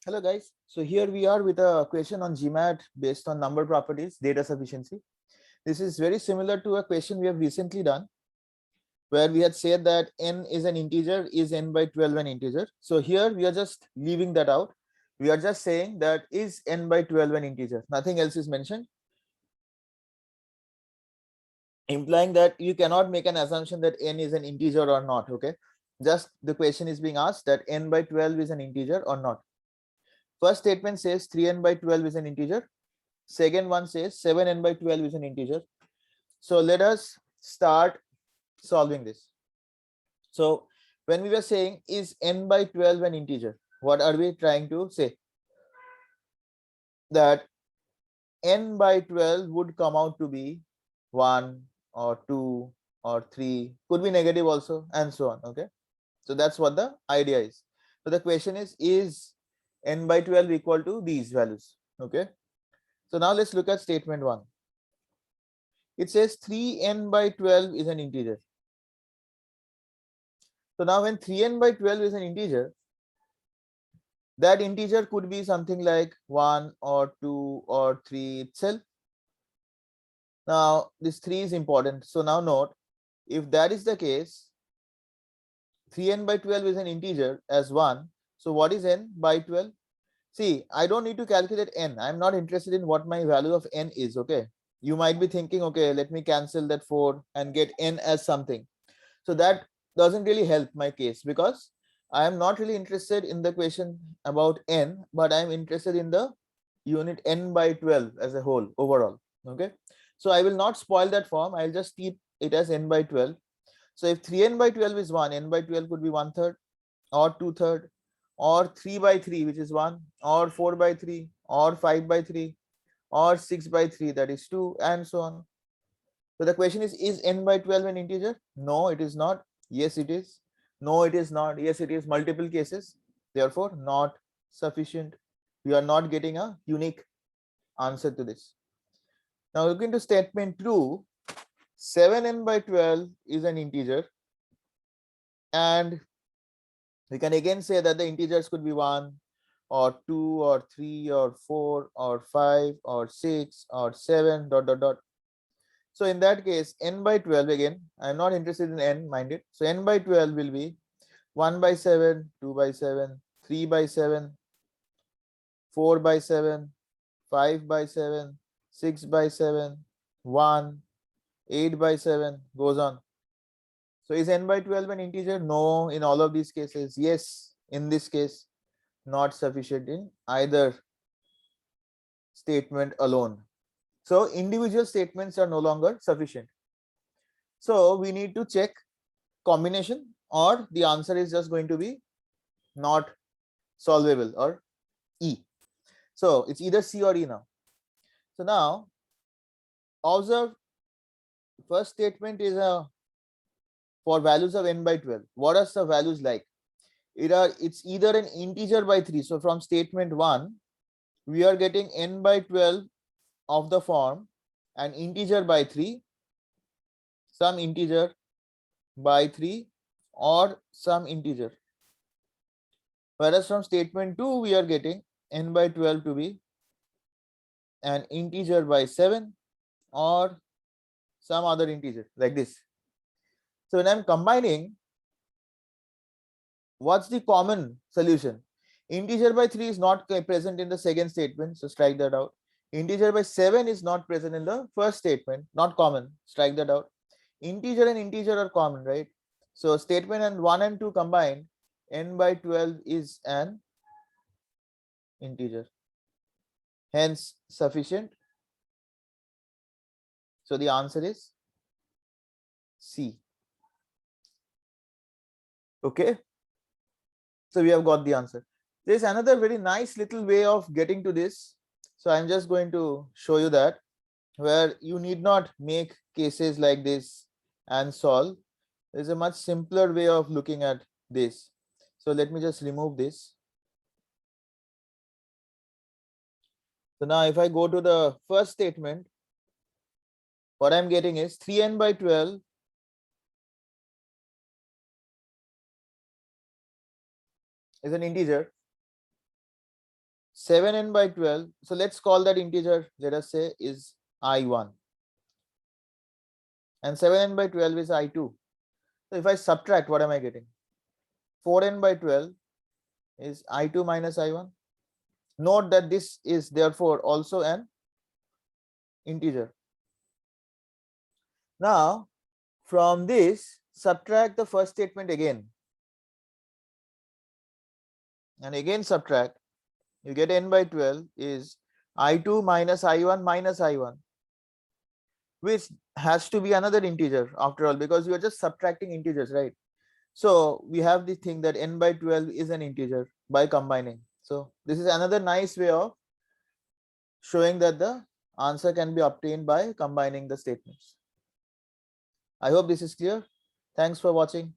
Hello guys. So here we are with a question on GMAT based on number properties, data sufficiency. This is very similar to a question we have recently done where we had said that n is an integer, is n by 12 an integer. So here we are just leaving that out. We are just saying that is n by 12 an integer. Nothing else is mentioned, implying that you cannot make an assumption that n is an integer or not. Okay, just the question is being asked that n by 12 is an integer or not. First statement says 3n by 12 is an integer. Second one says 7n by 12 is an integer. So let us start solving this. So when we were saying is n by 12 an integer, what are we trying to say? That n by 12 would come out to be 1 or 2 or 3, could be negative also, and so on. Okay, so that's what the idea is. So the question is n by 12 equal to these values? Okay, so now let's look at statement 1. It says 3n by 12 is an integer. So now when 3n by 12 is an integer, that integer could be something like 1 or 2 or 3 itself. Now this 3 is important. So now note, if that is the case, 3n by 12 is an integer as 1. So what is n by 12? See, I don't need to calculate n. I'm not interested in what my value of n is. Okay, you might be thinking, okay, let me cancel that 4 and get n as something. So that doesn't really help my case because I am not really interested in the question about n, but I am interested in the unit n by 12 as a whole overall. Okay, so I will not spoil that form. I'll just keep it as n by 12. So if 3n by 12 is 1, n by 12 could be 1/3 or 2/3 or 3 by 3, which is 1, or 4 by 3 or 5 by 3 or 6 by 3, that is 2, and so on. So the question is n by 12 an integer? No, it is not. Yes, it is. No, it is not. Yes, it is. Multiple cases. Therefore, not sufficient. We are not getting a unique answer to this. Now look into statement 2. 7n by 12 is an integer. And we can again say that the integers could be 1 or 2 or 3 or 4 or 5 or 6 or 7 dot dot dot. So in that case, n by 12, again, I'm not interested in n, mind it. So n by 12 will be 1 by 7, 2 by 7, 3 by 7, 4 by 7, 5 by 7, 6 by 7, 1, 8 by 7, goes on. So is n by 12 an integer? No, in all of these cases. Yes, in this case, not sufficient in either statement alone. So individual statements are no longer sufficient. So we need to check combination, or the answer is just going to be not solvable, or E. So it's either C or E now. So now observe, first statement is for values of n by 12. What are the values like? It's either an integer by 3. So from statement 1, we are getting n by 12 of the form an integer by 3, some integer by 3, or some integer. Whereas from statement 2, we are getting n by 12 to be an integer by 7 or some other integer like this. So when I'm combining, what's the common solution? Integer by 3 is not present in the second statement, so strike that out. Integer by 7 is not present in the first statement, not common, strike that out. Integer and integer are common, right? So statement and 1 and 2 combined, n by 12 is an integer, hence sufficient. So the answer is C. Okay, so we have got the answer. There's another very nice little way of getting to this. So I'm just going to show you that, where you need not make cases like this and solve. There's a much simpler way of looking at this. So let me just remove this. So now if I go to the first statement, what I'm getting is 3n by 12 is an integer. 7n by 12. So let's call that integer, let us say, is I1. And 7n by 12 is I2. So if I subtract, what am I getting? 4n by 12 is I2 minus I1. Note that this is therefore also an integer. Now, from this, subtract the first statement again. And again subtract. You get n by 12 is I2 minus I1, which has to be another integer after all, because you are just subtracting integers, right? So we have the thing that n by 12 is an integer by combining. So this is another nice way of showing that the answer can be obtained by combining the statements. I hope this is clear. Thanks for watching.